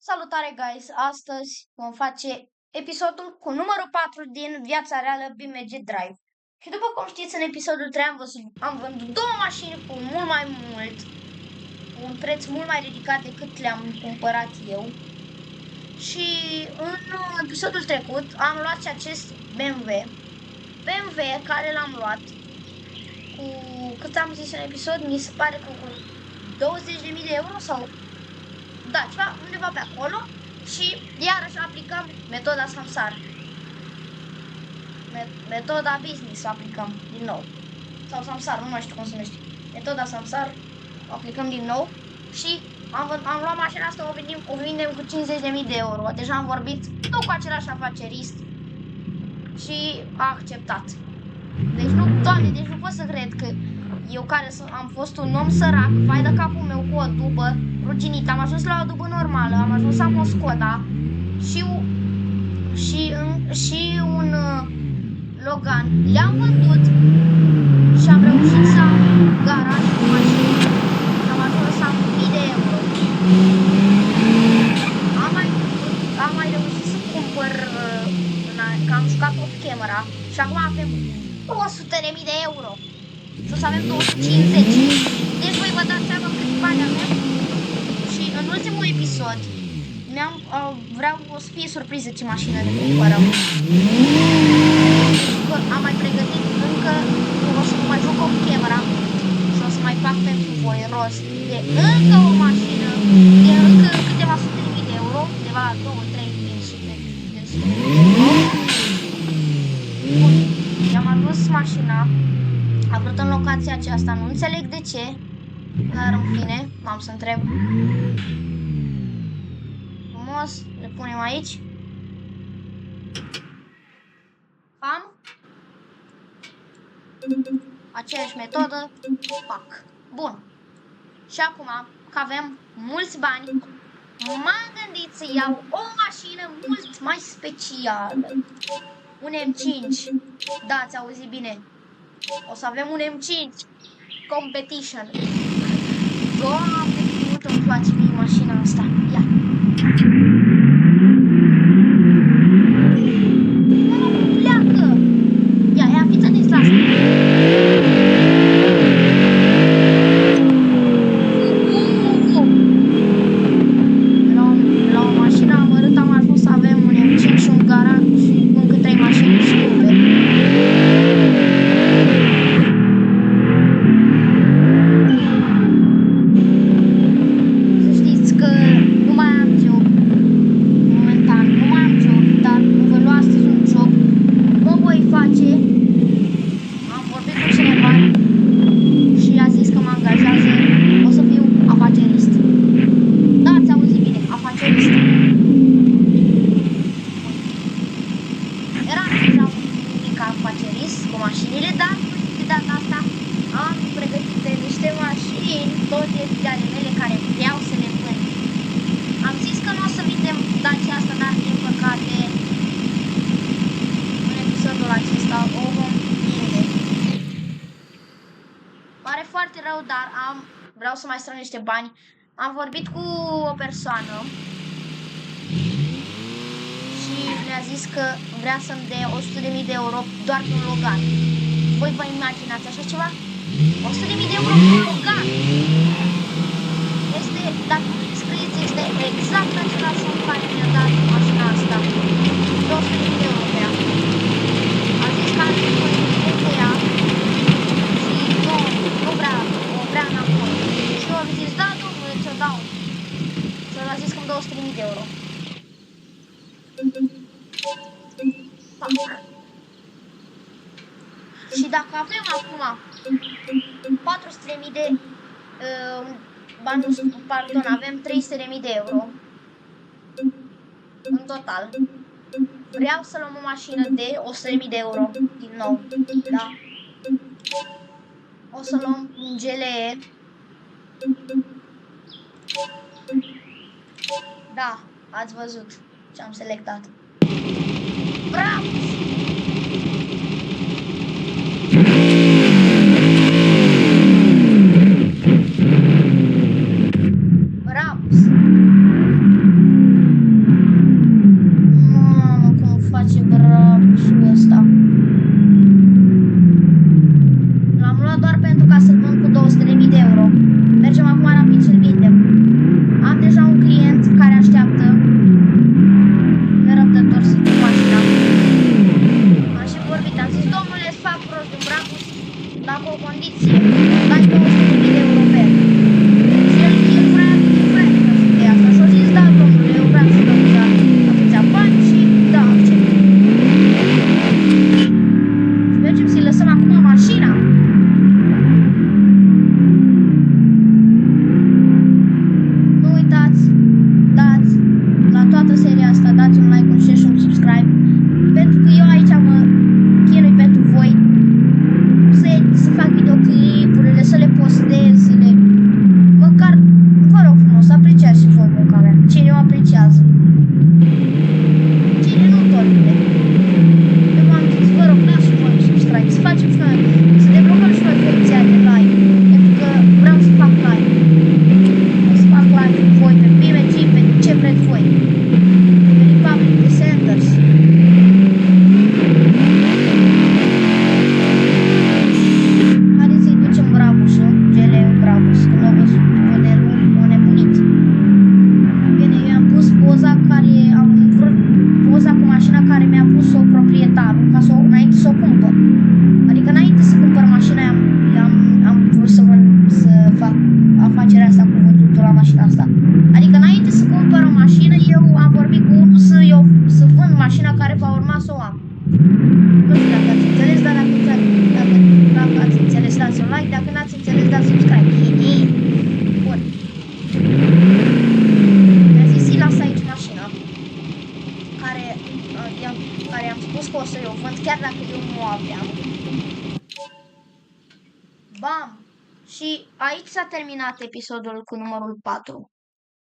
Salutare, guys! Astăzi vom face episodul cu numărul 4 din viața reală BMG Drive. Și după cum știți, în episodul 3 am vândut două mașini cu mult mai mult, cu un preț mult mai ridicat decât le-am cumpărat eu. Și în episodul trecut am luat și acest BMW care l-am luat cu, cât am zis în episod, mi se pare că cu 20.000 de euro sau... Da, ceva undeva pe acolo. Și iarăși aplicăm metoda Samsar. Metoda business aplicăm din nou. Sau Samsar, nu mai știu cum se numește. Metoda Samsar aplicăm din nou. Și am luat mașina asta, o vindem cu 50.000 de euro. Deja am vorbit tot cu același afacerist. Și a acceptat. Deci nu, Doamne, deci nu pot să cred că eu care am fost un om sărac, vai de capul meu, cu o dubă ruginită, am ajuns la o dubă normală, am ajuns să am o Skoda și un Logan. Le-am vândut și am reușit să am garaj cu mașini și am ajuns să am 1000 de euro. Am mai reușit să cumpăr, că am jucat off camera și acum avem 200.000 de euro. Și o să avem 250. Deci voi vă dați seama câți bani avem. Și în ultimul episod vreau să fie surpriză ce mașină ne cumpărăm. Că am mai pregătit încă, o să mai joc off camera și o să mai fac pentru voi rost de încă o mașină de încă câteva sute de mii de euro, undeva la 2-3 de euro. Bun, i-am adus mașina. A vrut în locația aceasta, nu înțeleg de ce, dar în fine, m-am să întreb. Frumos, le punem aici. Pam. Aceeași metodă, pac. Bun. Și acum, că avem mulți bani, m-am gândit să iau o mașină mult mai specială. Un M5. Da, ați auzit bine. O să avem un M5 Competition. Doamne, cât mult îmi place mie mașina asta. Ia. Nu, pleacă. Ia, fiți atenți la asta. La o mașină amărât am ajuns să avem un M5 și un garaj și încă 3 mașini și Uber. Cu mașinile, dar de data asta am pregătit niște mașini, toate ale mele care vreau să le vând. Am zis că nu o să vindem Dacia asta, dar din păcate în episodul acesta o vom vinde. Pare foarte rău, dar vreau să mai strâng niște bani. Am vorbit cu o persoană și mi-a zis că vrea să-mi dea 100.000 de euro doar pe un Logan. Voi vă imaginați așa ceva? 100.000 de euro pe un Logan! Este, dacă scrieți, este exact același sum care mi-a dat mașina asta. 200.000 de euro pe ea. A zis că are nevoie de ea și nu vrea, o vrea înapoi. Și eu am zis, da, domnule, ți-o dau. Și el a zis că îmi dă 100.000 de euro. Și dacă avem acum 400.000 de bani, pardon, avem 300.000 de euro în total. Vreau să luăm o mașină de 100.000 de euro din nou, da? O să luăm un GLE. Da, ați văzut ce am selectat. Bravo! Bravo! care mi-a pus-o proprietarul ca înainte să o cumpăr. Adică înainte să cumpăr mașina am vrut să fac afacerea asta cu vândutul la mașina asta. Adică înainte să cumpăr o mașină, eu am vorbit cu unul să vând mașina care va urma să o am. Nu știu dacă ați înțeles, dar dacă ați înțeles, dați un like, dacă n-ați înțeles, dați subscribe. Bun. Mi-a zis, lasă aici mașina, care am spus că o să o vând, chiar dacă eu nu o aveam. Bam! Și aici s-a terminat episodul cu numărul 4.